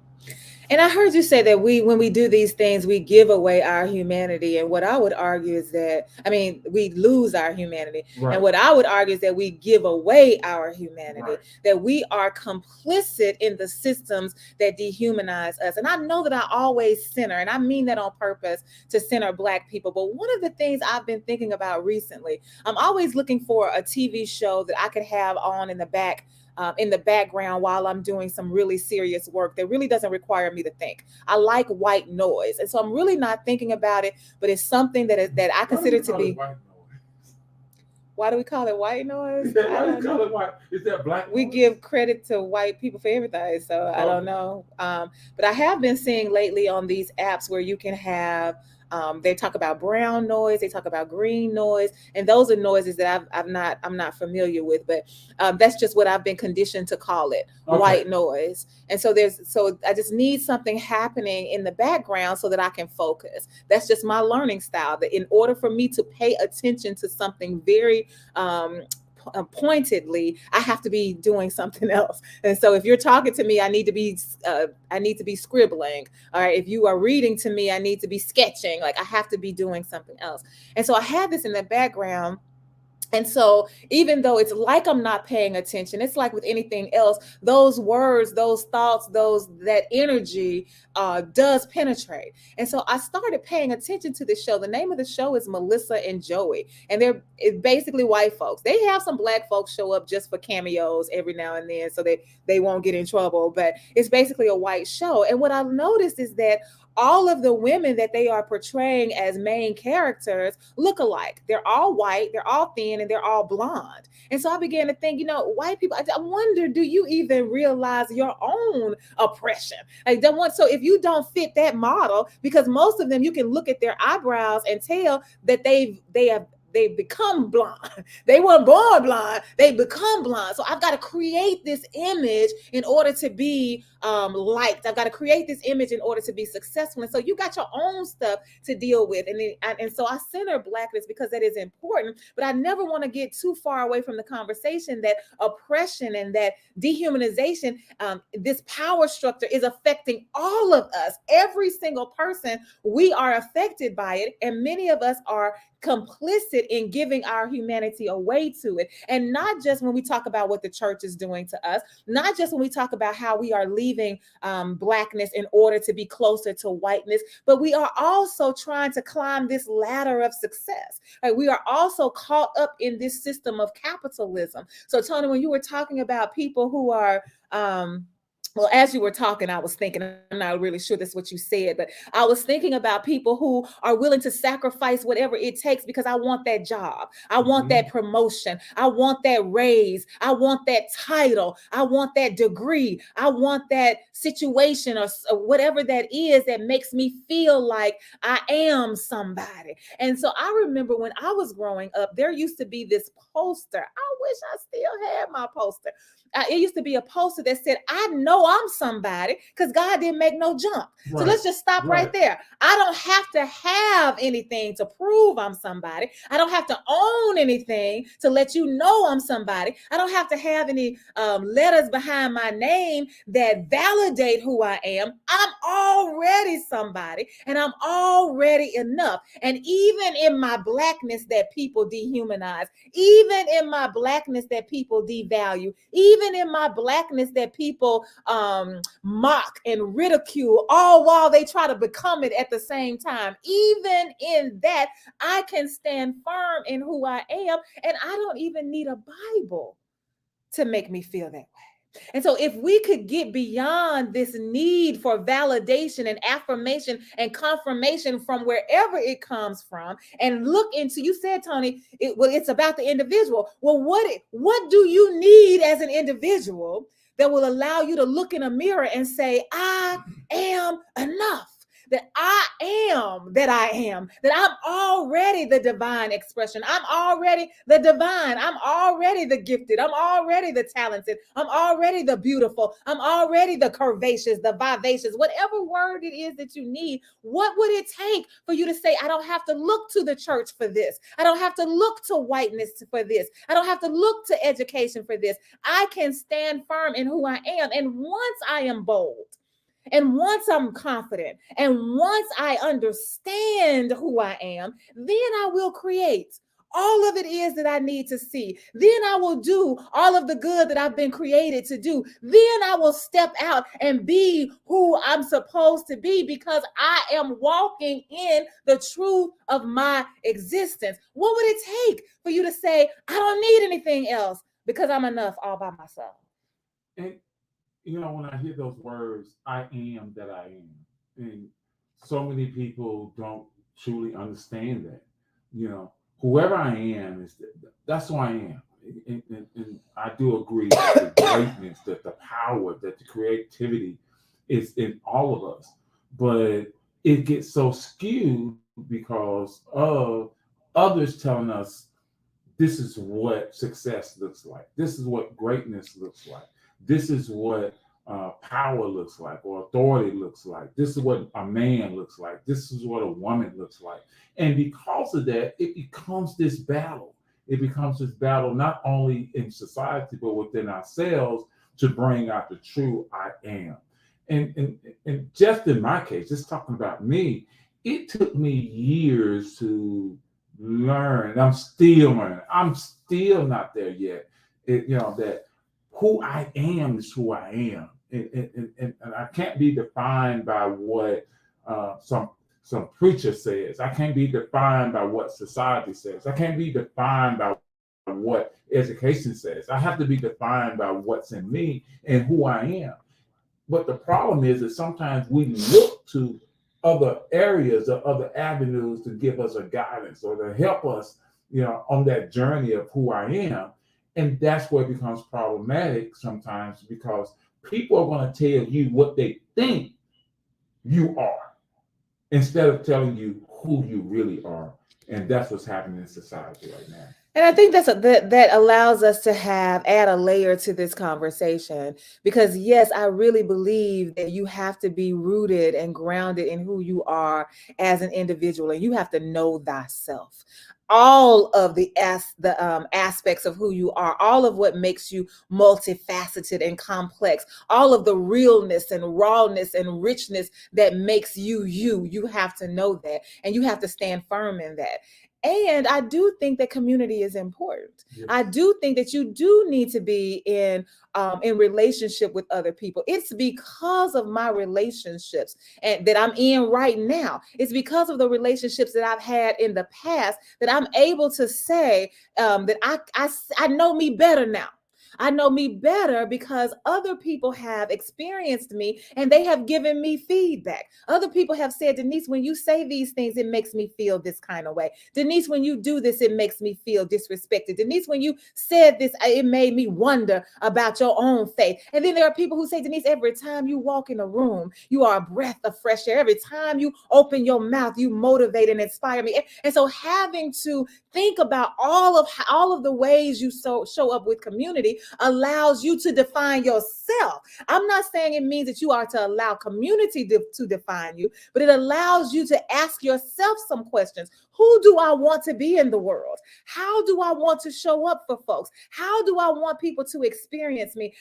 And I heard you say that when we do these things, we give away our humanity. And what I would argue is that, I mean, we lose our humanity. Right. And what I would argue is that we give away our humanity, Right. that we are complicit in the systems that dehumanize us. And I know that I always center, and I mean that on purpose, to center Black people. But one of the things I've been thinking about recently, I'm always looking for a TV show that I could have on in the background while I'm doing some really serious work that really doesn't require me to think. I like white noise, and so I'm really not thinking about it, but it's something that I consider to be. White noise? Why do we call it white noise? Yeah, why do you call it white? Is that Black noise? We give credit to white people for everything, so I don't know. But I have been seeing lately on these apps where you can have. They talk about brown noise, they talk about green noise, and those are noises that I'm not familiar with, but that's just what I've been conditioned to call it, Okay. white noise. And so I just need something happening in the background so that I can focus. That's just my learning style. That in order for me to pay attention to something very pointedly, I have to be doing something else. And so if you're talking to me, I need to be scribbling. All right, if you are reading to me, I need to be sketching. Like I have to be doing something else. And so I had this in the background. And so even though it's like I'm not paying attention, it's like with anything else, those words, those thoughts, that energy does penetrate. And so I started paying attention to this show. The name of the show is Melissa and Joey. And it's basically white folks. They have some Black folks show up just for cameos every now and then so they won't get in trouble. But it's basically a white show. And what I've noticed is that all of the women that they are portraying as main characters look alike. They're all white, they're all thin, and they're all blonde. And so I began to think, white people, I wonder, do you even realize your own oppression? So if you don't fit that model, because most of them, you can look at their eyebrows and tell that they become blonde. They weren't born blind. They become blind. So I've got to create this image in order to be liked. I've got to create this image in order to be successful. And so you got your own stuff to deal with. And so I center Blackness because that is important. But I never want to get too far away from the conversation that oppression and that dehumanization, this power structure is affecting all of us. Every single person, we are affected by it. And many of us are complicit in giving our humanity away to it. And not just when we talk about what the church is doing to us, not just when we talk about how we are leaving Blackness in order to be closer to whiteness, but we are also trying to climb this ladder of success. Right? We are also caught up in this system of capitalism. So Tony, when you were talking about people who are well, as you were talking, I was thinking, I'm not really sure that's what you said, but I was thinking about people who are willing to sacrifice whatever it takes because I want that job. I want that promotion. I want that raise. I want that title. I want that degree. I want that situation or whatever that is that makes me feel like I am somebody. And so I remember when I was growing up, there used to be this poster. I wish I still had my poster. It used to be a poster that said, I know I'm somebody because God didn't make no jump. Right. So let's just stop right there. I don't have to have anything to prove I'm somebody. I don't have to own anything to let you know I'm somebody. I don't have to have any letters behind my name that validate who I am. I'm already somebody and I'm already enough. And even in my Blackness that people dehumanize, even in my Blackness that people devalue, even in my Blackness that people mock and ridicule, all while they try to become it at the same time, even in that, I can stand firm in who I am, and I don't even need a Bible to make me feel that way. And so if we could get beyond this need for validation and affirmation and confirmation from wherever it comes from and look into, you said, Tony, it's about the individual. Well, what do you need as an individual that will allow you to look in a mirror and say, I am enough? that I am, that I'm already the divine expression. I'm already the divine. I'm already the gifted. I'm already the talented. I'm already the beautiful. I'm already the curvaceous, the vivacious, whatever word it is that you need. What would it take for you to say, I don't have to look to the church for this? I don't have to look to whiteness for this. I don't have to look to education for this. I can stand firm in who I am. And once I am bold, and once I'm confident, and once I understand who I am, then I will create all of it is that I need to see. Then I will do all of the good that I've been created to do. Then I will step out and be who I'm supposed to be because I am walking in the truth of my existence. What would it take for you to say, I don't need anything else because I'm enough all by myself? And when I hear those words, I am that I am, and so many people don't truly understand that. Whoever I am that's who I am, and I do agree that the greatness, that the power, that the creativity is in all of us, but it gets so skewed because of others telling us this is what success looks like. This is what greatness looks like. This is what power looks like, or authority looks like. This is what a man looks like. This is what a woman looks like. And because of that, it becomes this battle. It becomes this battle not only in society, but within ourselves to bring out the true I am. And just in my case, just talking about me, it took me years to learn. I'm still learning. I'm still not there yet. That who I am is who I am, and I can't be defined by what some preacher says. I can't be defined by what society says. I can't be defined by what education says. I have to be defined by what's in me and who I am. But the problem is that sometimes we look to other areas or other avenues to give us a guidance or to help us, on that journey of who I am. And that's where it becomes problematic sometimes because people are going to tell you what they think you are instead of telling you who you really are. And that's what's happening in society right now. And I think that allows us to add a layer to this conversation because yes, I really believe that you have to be rooted and grounded in who you are as an individual, and you have to know thyself. All of the aspects of who you are, all of what makes you multifaceted and complex, all of the realness and rawness and richness that makes you have to know that, and you have to stand firm in that. And I do think that community is important. Yes. I do think that you do need to be in relationship with other people. It's because of my relationships and that I'm in right now. It's because of the relationships that I've had in the past that I'm able to say that I know me better now. I know me better because other people have experienced me and they have given me feedback. Other people have said, Denise, when you say these things, it makes me feel this kind of way. Denise, when you do this, it makes me feel disrespected. Denise, when you said this, it made me wonder about your own faith. And then there are people who say, Denise, every time you walk in a room, you are a breath of fresh air. Every time you open your mouth, you motivate and inspire me. And so having to think about all of the ways you show up with community allows you to define yourself. I'm not saying it means that you are to allow community to define you, but it allows you to ask yourself some questions. Who do I want to be in the world? How do I want to show up for folks? How do I want people to experience me?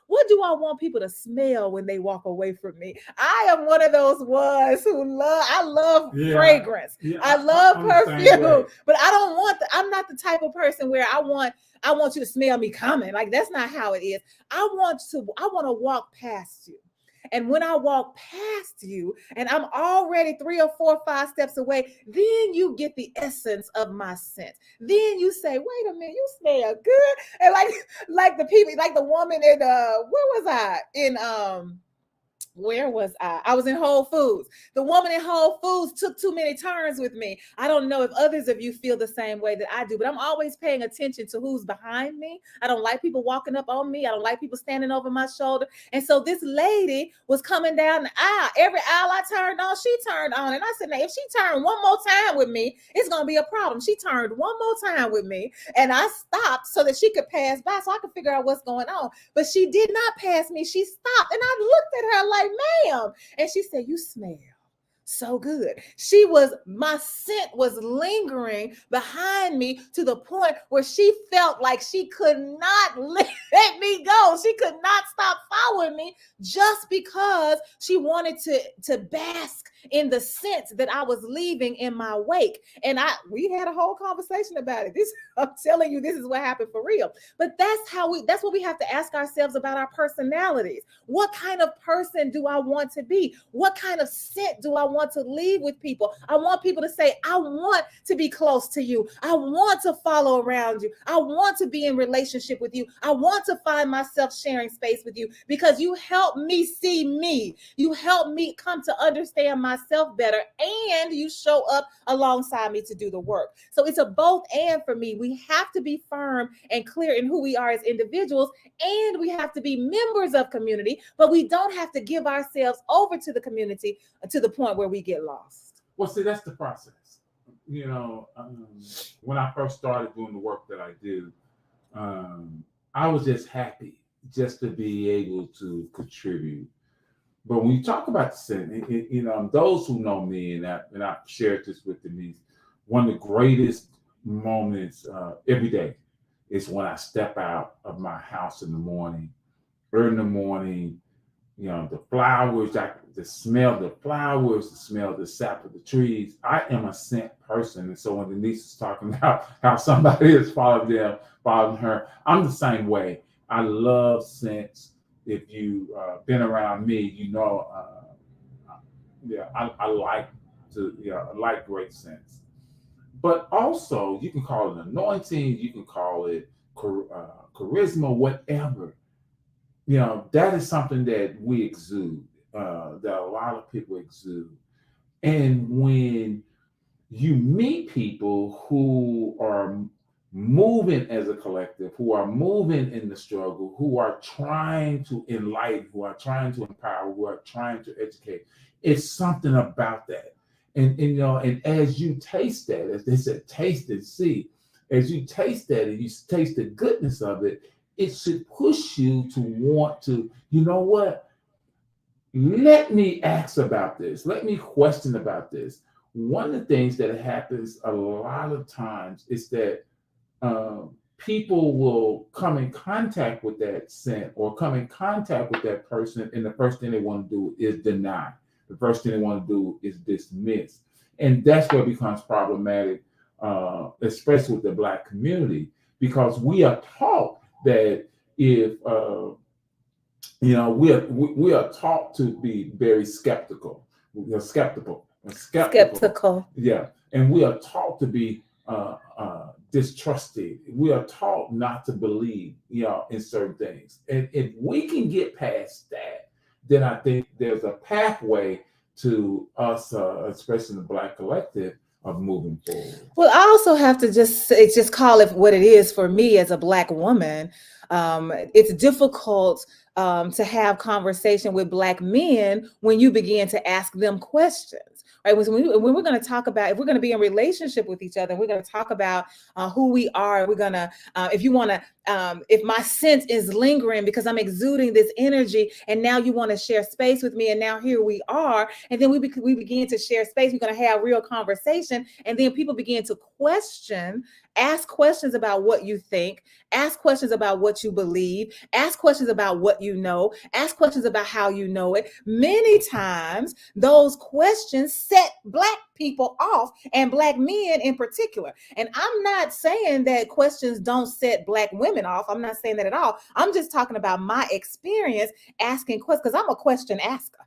What do I want people to smell when they walk away from me? I am one of those ones who I love fragrance. Yeah, I love perfume, but I'm not the type of person where I want you to smell me coming. Like, that's not how it is. I want to walk past you. And when I walk past you and I'm already 3 or 4 or 5 steps away, then you get the essence of my scent. Then you say, wait a minute, you smell good. And like the people, like the woman in where was I? In Where was I? I was in Whole Foods. The woman in Whole Foods took too many turns with me. I don't know if others of you feel the same way that I do, but I'm always paying attention to who's behind me. I don't like people walking up on me. I don't like people standing over my shoulder. And so this lady was coming down the aisle. Every aisle I turned on, she turned on. And I said, now, if she turned one more time with me, it's going to be a problem. She turned one more time with me, and I stopped so that she could pass by so I could figure out what's going on. But she did not pass me. She stopped, and I looked at her like, ma'am. And she said, you smell so good. My scent was lingering behind me to the point where she felt like she could not let me go. She could not stop following me just because she wanted to bask in the scent that I was leaving in my wake. And we had a whole conversation about it. I'm telling you, this is what happened for real. But that's what we have to ask ourselves about our personalities. What kind of person do I want to be? What kind of scent do I want to leave with people? I want people to say, I want to be close to you. I want to follow around you. I want to be in relationship with you. I want to find myself sharing space with you because you help me see me. You help me come to understand myself better, and you show up alongside me to do the work. So it's a both and for me. We have to be firm and clear in who we are as individuals, and we have to be members of community, but we don't have to give ourselves over to the community to the point where we get lost. Well, see, that's the process. When I first started doing the work that I do, I was just happy just to be able to contribute. But when you talk about the sin, those who know me, and I've shared this with them, one of the greatest moments every day is when I step out of my house in the morning, early in the morning, the flowers, the smell the flowers, the smell the sap of the trees. I am a scent person. And so when Denise is talking about how somebody is following her, I'm the same way. I love scents. If you've been around me, I like great scents. But also, you can call it anointing, you can call it charisma, whatever. That is something that we exude, that a lot of people exude. And when you meet people who are moving as a collective, who are moving in the struggle, who are trying to enlighten, who are trying to empower, who are trying to educate, it's something about that. And as you taste that, as they said, taste and see, as you taste that and you taste the goodness of it, it should push you to want to, what? Let me ask about this. Let me question about this. One of the things that happens a lot of times is that people will come in contact with that scent or come in contact with that person, and the first thing they want to do is deny. The first thing they want to do is dismiss. And that's where it becomes problematic, especially with the Black community, because we are taught that if we are taught to be very skeptical. We are skeptical. Yeah, and we are taught to be distrusting. We are taught not to believe, in certain things. And if we can get past that, then I think there's a pathway to us, especially in the Black collective, of moving forward. Well, I also have to just call it what it is for me as a Black woman. It's difficult to have conversation with Black men when you begin to ask them questions. Right? When we're going to talk about, if we're going to be in relationship with each other, we're going to talk about who we are. We're going to, if my scent is lingering because I'm exuding this energy, and now you want to share space with me, and now here we are, and then we begin to share space. We're going to have real conversation, and then people begin to ask questions about what you think, ask questions about what you believe, ask questions about what you know, ask questions about how you know it. Many times, those questions set Black people off, and Black men in particular. And I'm not saying that questions don't set Black women off. I'm not saying that at all. I'm just talking about my experience asking questions, because I'm a question asker.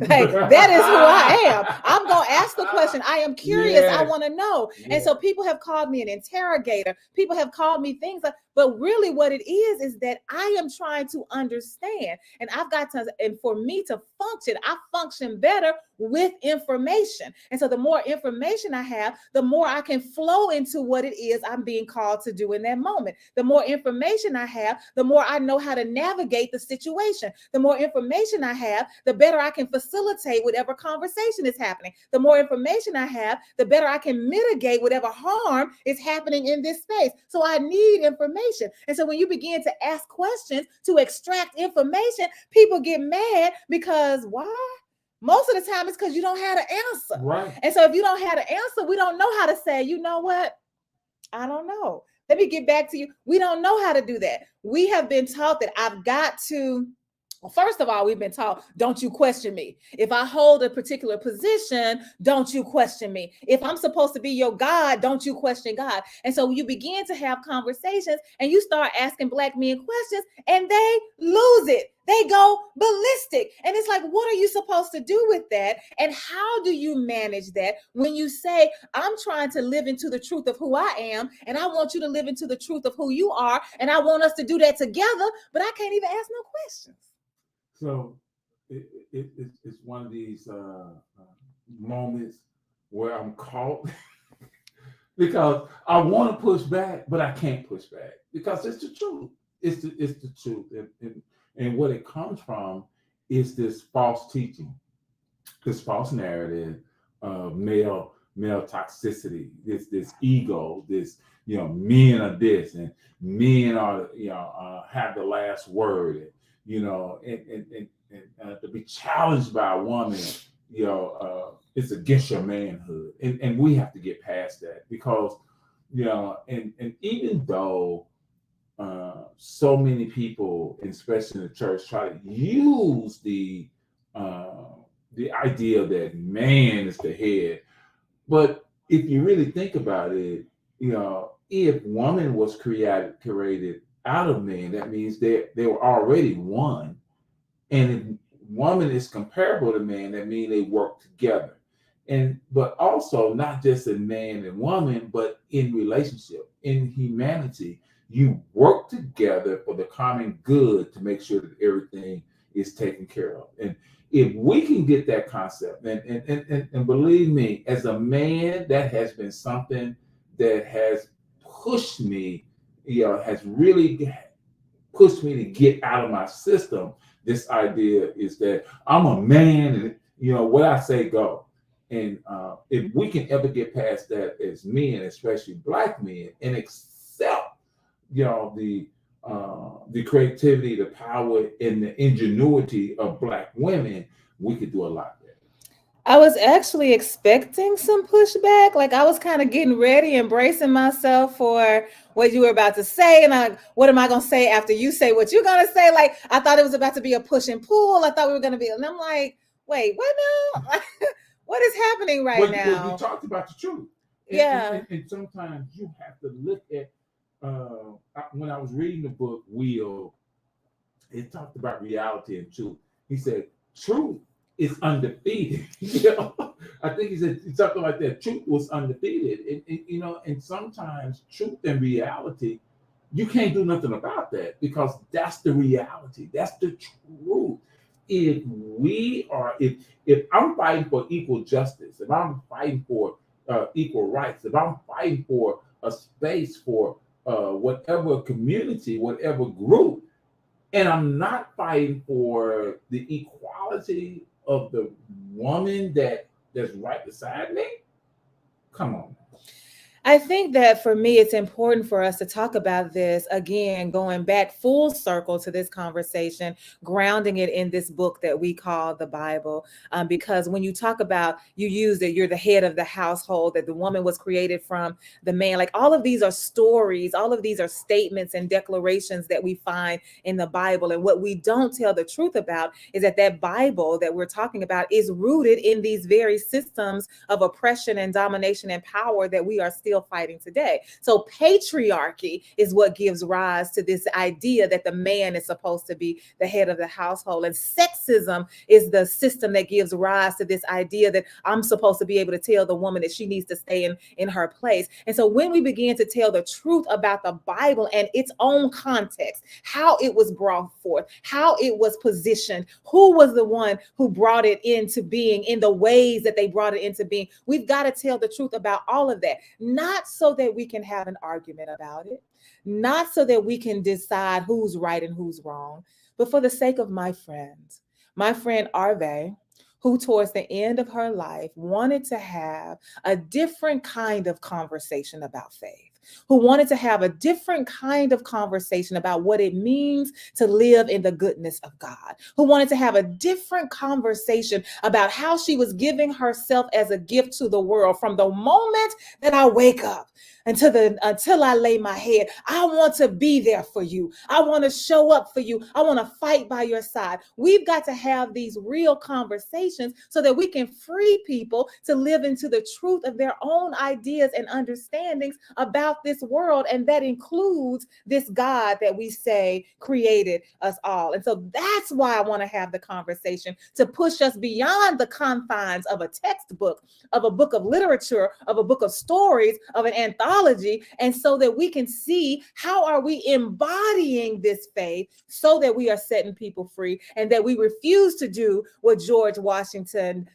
Like, that is who I am. I'm going to ask the question. I am curious. I Yes. want to know. Yeah. And so people have called me an interrogator. People have called me things like, but really what it is that I am trying to understand. And I've got to, and for me to function, I function better with information. And so the more information I have, the more I can flow into what it is I'm being called to do in that moment. The more information I have, the more I know how to navigate the situation. The more information I have, the better I can facilitate whatever conversation is happening. The more information I have, the better I can mitigate whatever harm is happening in this space. So I need information. And so when you begin to ask questions to extract information, people get mad because why? Most of the time it's because you don't have the answer. Right. And so if you don't have the answer, we don't know how to say, you know what? I don't know. Let me get back to you. We don't know how to do that. We have been taught that I've got to, well, first of all, we've been taught, don't you question me. If I hold a particular position, don't you question me. If I'm supposed to be your God, don't you question God. And so you begin to have conversations and you start asking Black men questions and they lose it. They go ballistic. And it's like, what are you supposed to do with that? And how do you manage that when you say, I'm trying to live into the truth of who I am, and I want you to live into the truth of who you are, and I want us to do that together, but I can't even ask no questions. So it's one of these moments where I'm caught because I want to push back, but I can't push back because it's the truth. It's the truth, and what it comes from is this false teaching, this false narrative of male toxicity, this ego, this men are this and men are have the last word. And, and to be challenged by a woman, it's against your manhood, and we have to get past that because, and even though so many people, especially in the church, try to use the idea that man is the head, but if you really think about it, if woman was created out of man, that means they were already one. And if woman is comparable to man, that means they work together. But also not just in man and woman, but in relationship, in humanity, you work together for the common good to make sure that everything is taken care of. And if we can get that concept, and believe me, as a man, that has been something that has pushed me, has really pushed me to get out of my system. This idea is that I'm a man, and what I say go. And if we can ever get past that as men, especially Black men, and accept, the creativity, the power, and the ingenuity of Black women, we could do a lot better. I was actually expecting some pushback. Like I was kind of getting ready and bracing myself for what you were about to say. And what am I going to say after you say what you're going to say? Like, I thought it was about to be a push and pull. I thought we were going to be, and I'm like, wait, what now? What is happening right now? Well, you talked about the truth. And sometimes you have to look at, when I was reading the book, Will, it talked about reality and truth. He said, truth is undefeated. I think he said something like that. Truth was undefeated. And sometimes truth and reality, you can't do nothing about that because that's the reality. That's the truth. If I'm fighting for equal justice, if I'm fighting for equal rights, if I'm fighting for a space for whatever community, whatever group, and I'm not fighting for the equality of the woman that's right beside me, come on. I think that for me, it's important for us to talk about this again, going back full circle to this conversation, grounding it in this book that we call the Bible. Because when you talk about, you use that you're the head of the household, that the woman was created from the man, like all of these are stories, all of these are statements and declarations that we find in the Bible. And what we don't tell the truth about is that Bible that we're talking about is rooted in these very systems of oppression and domination and power that we are still still fighting today. So patriarchy is what gives rise to this idea that the man is supposed to be the head of the household. And sexism is the system that gives rise to this idea that I'm supposed to be able to tell the woman that she needs to stay in her place. And so when we begin to tell the truth about the Bible and its own context, how it was brought forth, how it was positioned, who was the one who brought it into being in the ways that they brought it into being, we've got to tell the truth about all of that, not so that we can have an argument about it, not so that we can decide who's right and who's wrong, but for the sake of my friend Arve, who towards the end of her life wanted to have a different kind of conversation about faith, who wanted to have a different kind of conversation about what it means to live in the goodness of God, who wanted to have a different conversation about how she was giving herself as a gift to the world from the moment that I wake up until I lay my head. I want to be there for you. I want to show up for you. I want to fight by your side. We've got to have these real conversations so that we can free people to live into the truth of their own ideas and understandings about this world. And that includes this God that we say created us all. And so that's why I want to have the conversation, to push us beyond the confines of a textbook, of a book of literature, of a book of stories, of an anthology, and so that we can see how are we embodying this faith so that we are setting people free, and that we refuse to do what George Washington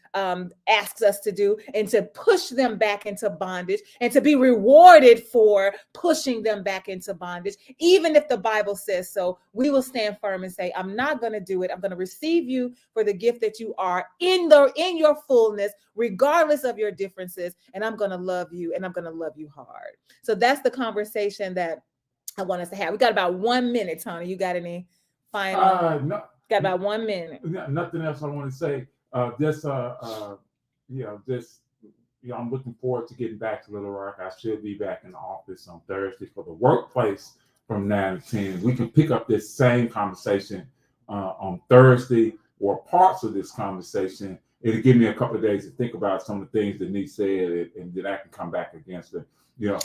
asks us to do, and to push them back into bondage, and to be rewarded for pushing them back into bondage. Even if the Bible says so, we will stand firm and say, I'm not going to do it. I'm going to receive you for the gift that you are in your fullness, regardless of your differences. And I'm going to love you, and I'm going to love you hard. So that's the conversation that I want us to have. We got about 1 minute, Tony. You got any final? No, got about 1 minute. Nothing else I want to say. I'm looking forward to getting back to Little Rock. I should be back in the office on Thursday for the workplace from 9 to 10. We can pick up this same conversation on Thursday, or parts of this conversation. It'll give me a couple of days to think about some of the things that Denise said, and then I can come back against it. Now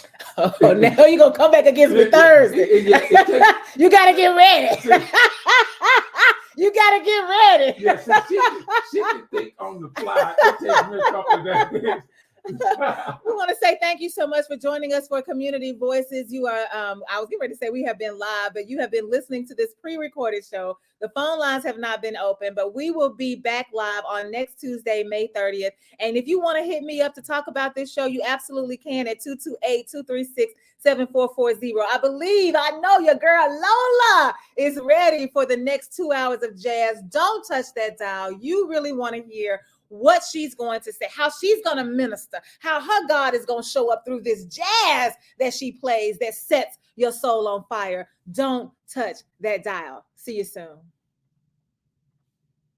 you're gonna come back against me Thursday. You gotta get ready. You gotta get ready. Yes, she can think on the fly. It takes me a couple of days. We want to say thank you so much for joining us for Community Voices. You are, I was getting ready to say we have been live, but you have been listening to this pre-recorded show. The phone lines have not been open, but we will be back live on next Tuesday, May 30th. And if you want to hit me up to talk about this show, you absolutely can at 228-236-7440. I know your girl Lola is ready for the next 2 hours of jazz. Don't touch that dial. You really want to hear what she's going to say, how she's going to minister, how her God is going to show up through this jazz that she plays that sets your soul on fire. Don't touch that dial. See you soon.